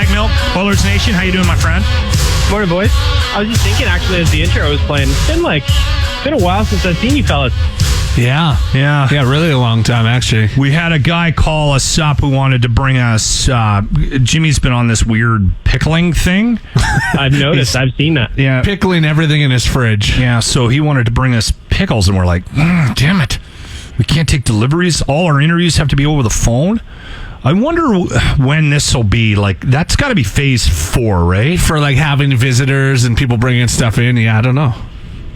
Baggedmilk, Oilers Nation. How you doing, my friend? Morning, boys. I was just thinking, actually, as the intro was playing, it's been a while since I've seen you fellas. Yeah, really a long time, actually. We had a guy call us up who wanted to bring us. Jimmy's been on this weird pickling thing. I've noticed. I've seen that. Yeah, Pickling everything in his fridge. yeah. So he wanted to bring us pickles, and we're like, damn it, we can't take deliveries. All our interviews have to be over the phone. I wonder when this will be. Like, that's got to be phase 4, right? For like having visitors and people bringing stuff in. Yeah, I don't know.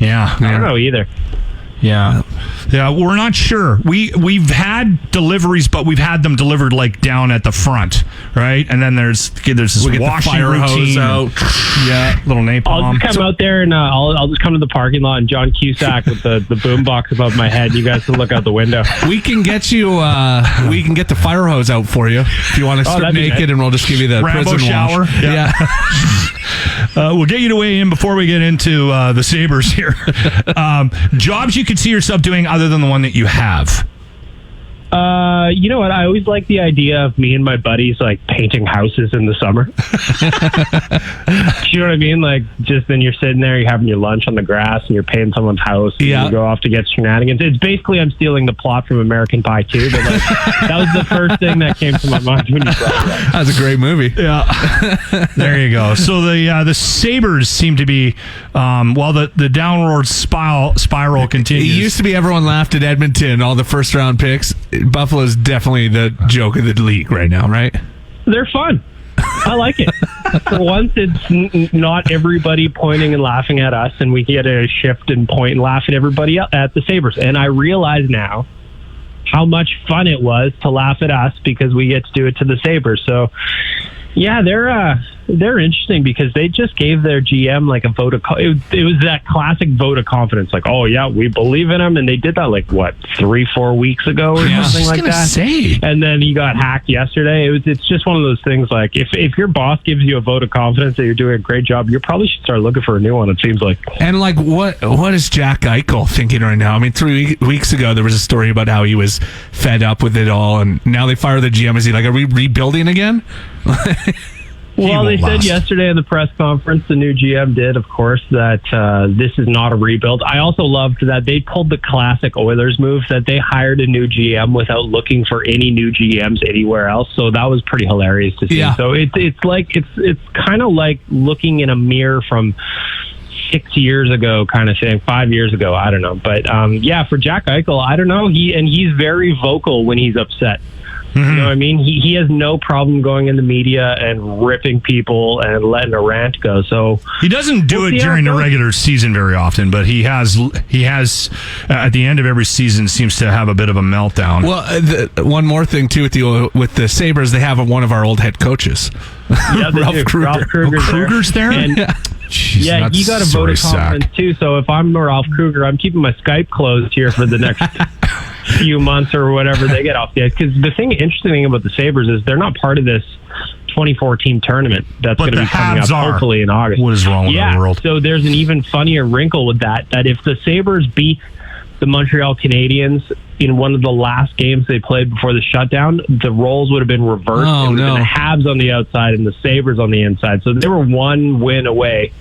Yeah, I don't know either. Yeah, we're not sure. We've had deliveries, but we've had them delivered like down at the front, right? And then there's this We get washing the fire routine. hose out. Yeah, little napalm. I'll just come out there and I'll just come to the parking lot and John Cusack with the boom box above my head. You guys can look out the window. We can get you. We can get the fire hose out for you if you want to strip naked, and we'll just give you the Rambo prison shower. wash. Yeah. We'll get you to weigh in before we get into the Sabres here. Jobs you could see yourself doing other than the one that you have. You know what? I always like the idea of me and my buddies like painting houses in the summer. You know what I mean? Like, just then you're sitting there, you're having your lunch on the grass, and you're painting someone's house. And you go off to get shenanigans. It's basically I'm stealing the plot from American Pie 2, but like, that was the first thing that came to my mind when you brought it up. That's a great movie. Yeah. There you go. So the Sabres seem to be the downward spiral continues. It used to be everyone laughed at Edmonton, all the first round picks. Buffalo's definitely the joke of the league right now, right? They're fun. I like it. For once, it's not everybody pointing and laughing at us, and we get to shift and point and laugh at everybody else, at the Sabres. And I realize now how much fun it was to laugh at us because we get to do it to the Sabres. So, yeah, they're interesting because they just gave their GM like a vote of it was that classic vote of confidence, like, oh yeah, we believe in him, and they did that like what 3-4 weeks ago or something like that. And then he got hacked yesterday. It's just one of those things, like if your boss gives you a vote of confidence that you're doing a great job, you probably should start looking for a new one. It seems like. And like, what is Jack Eichel thinking right now? I mean, 3 weeks ago there was a story about how he was fed up with it all, and now they fire the GM. Is he like, are we rebuilding again? Well, they said yesterday in the press conference, the new GM did, of course, that this is not a rebuild. I also loved that they pulled the classic Oilers move, that they hired a new GM without looking for any new GMs anywhere else. So that was pretty hilarious to see. Yeah. So it's kind of like looking in a mirror from 6 years ago, kind of thing, 5 years ago. I don't know, but for Jack Eichel, I don't know. He's very vocal when he's upset. Mm-hmm. You know what I mean? He has no problem going in the media and ripping people and letting a rant go. So he doesn't do it during the regular season very often, but he has at the end of every season seems to have a bit of a meltdown. Well, one more thing too with the Sabres, they have one of our old head coaches. Yeah, Ralph Kruger's there. And Jeez, you got a vote of confidence too. So if I'm Ralph Kruger, I'm keeping my Skype closed here for the next few months or whatever they get off the ice. Because the interesting thing about the Sabres is they're not part of this 2014 tournament that's going to be coming up hopefully in August. What is wrong with the world? So there's an even funnier wrinkle with that if the Sabres beat the Montreal Canadiens in one of the last games they played before the shutdown, the roles would have been reversed. It would have been the Habs on the outside and the Sabres on the inside. So they were one win away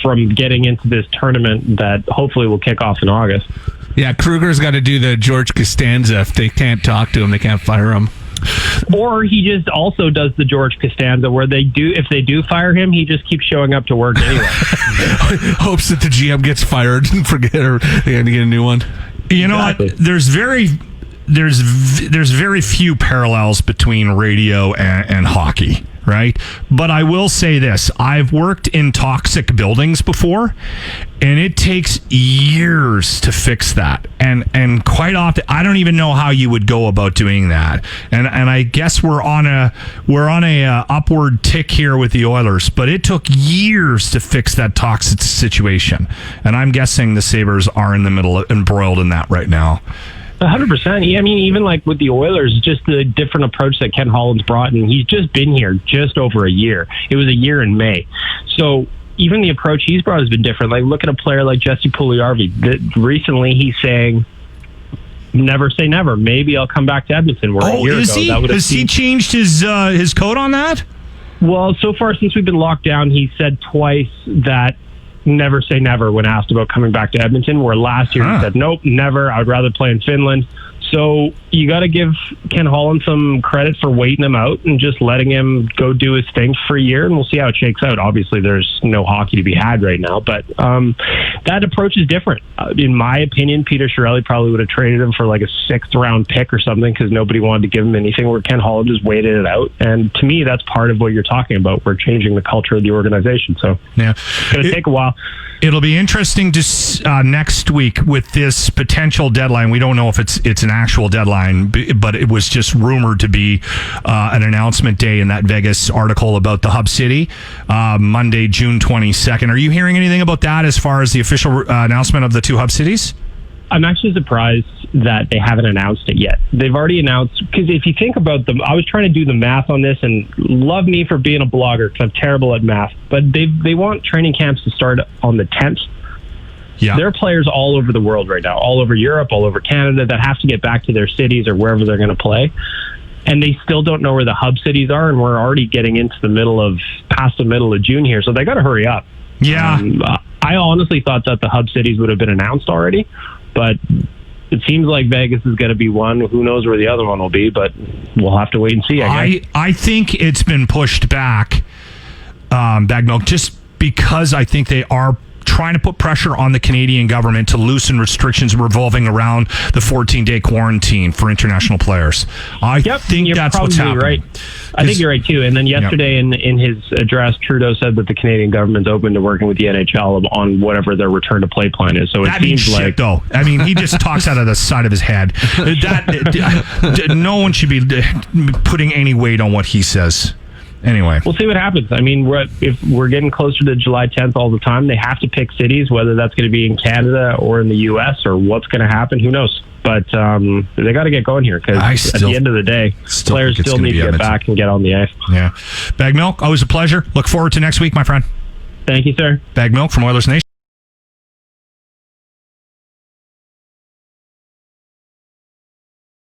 from getting into this tournament that hopefully will kick off in August. Yeah, Kruger's got to do the George Costanza. If they can't talk to him, they can't fire him. Or he just also does the George Costanza where if they do fire him, he just keeps showing up to work anyway. Hopes that the GM gets fired and forget or they have to get a new one. You know what? There's very few parallels between radio and hockey, right? But I will say this. I've worked in toxic buildings before, and it takes years to fix that. And quite often, I don't even know how you would go about doing that. And I guess we're on a upward tick here with the Oilers, but it took years to fix that toxic situation. And I'm guessing the Sabres are in the middle, embroiled in that right now. 100%. I mean, even like with the Oilers, just the different approach that Ken Holland's brought, and he's just been here just over a year. It was a year in May. So even the approach he's brought has been different. Like, look at a player like Jesse Puljujarvi. Recently, he's saying, never say never. Maybe I'll come back to Edmonton. Where a year ago, has he changed his code on that? Well, so far since we've been locked down, he said twice that never say never when asked about coming back to Edmonton, where last year he said, nope, never. I would rather play in Finland. So you got to give Ken Holland some credit for waiting him out and just letting him go do his thing for a year, and we'll see how it shakes out. Obviously, there's no hockey to be had right now, but that approach is different. In my opinion, Peter Chiarelli probably would have traded him for like a 6th-round pick or something because nobody wanted to give him anything, where Ken Holland just waited it out. And to me, that's part of what you're talking about. We're changing the culture of the organization. So it's going to take a while. It'll be interesting to next week with this potential deadline. We don't know if it's an actual deadline, but it was just rumored to be an announcement day in that Vegas article about the Hub City, Monday, June 22nd. Are you hearing anything about that as far as the official announcement of the 2 Hub cities? I'm actually surprised that they haven't announced it yet. They've already announced, because if you think about them, I was trying to do the math on this, and love me for being a blogger because I'm terrible at math, but they want training camps to start on the 10th. Yeah. There are players all over the world right now, all over Europe, all over Canada, that have to get back to their cities or wherever they're going to play. And they still don't know where the hub cities are, and we're already getting into past the middle of June here, so they got to hurry up. Yeah. I honestly thought that the hub cities would have been announced already, but it seems like Vegas is going to be one. Who knows where the other one will be, but we'll have to wait and see, I guess. I think it's been pushed back, Baggedmilk, just because I think they are trying to put pressure on the Canadian government to loosen restrictions revolving around the 14-day quarantine for international players. I think that's what's happening. Right. I think you're right, too. And then yesterday in his address, Trudeau said that the Canadian government's open to working with the NHL on whatever their return to play plan is. So that means shit, though. I mean, he just talks out of the side of his head. No one should be putting any weight on what he says. Anyway, we'll see what happens. I mean, if we're getting closer to July 10th all the time, they have to pick cities, whether that's going to be in Canada or in the U.S. or what's going to happen. Who knows? But they got to get going here, because at the end of the day, players still need to get back and get on the ice. Yeah. Baggedmilk, always a pleasure. Look forward to next week, my friend. Thank you, sir. Baggedmilk from Oilers Nation.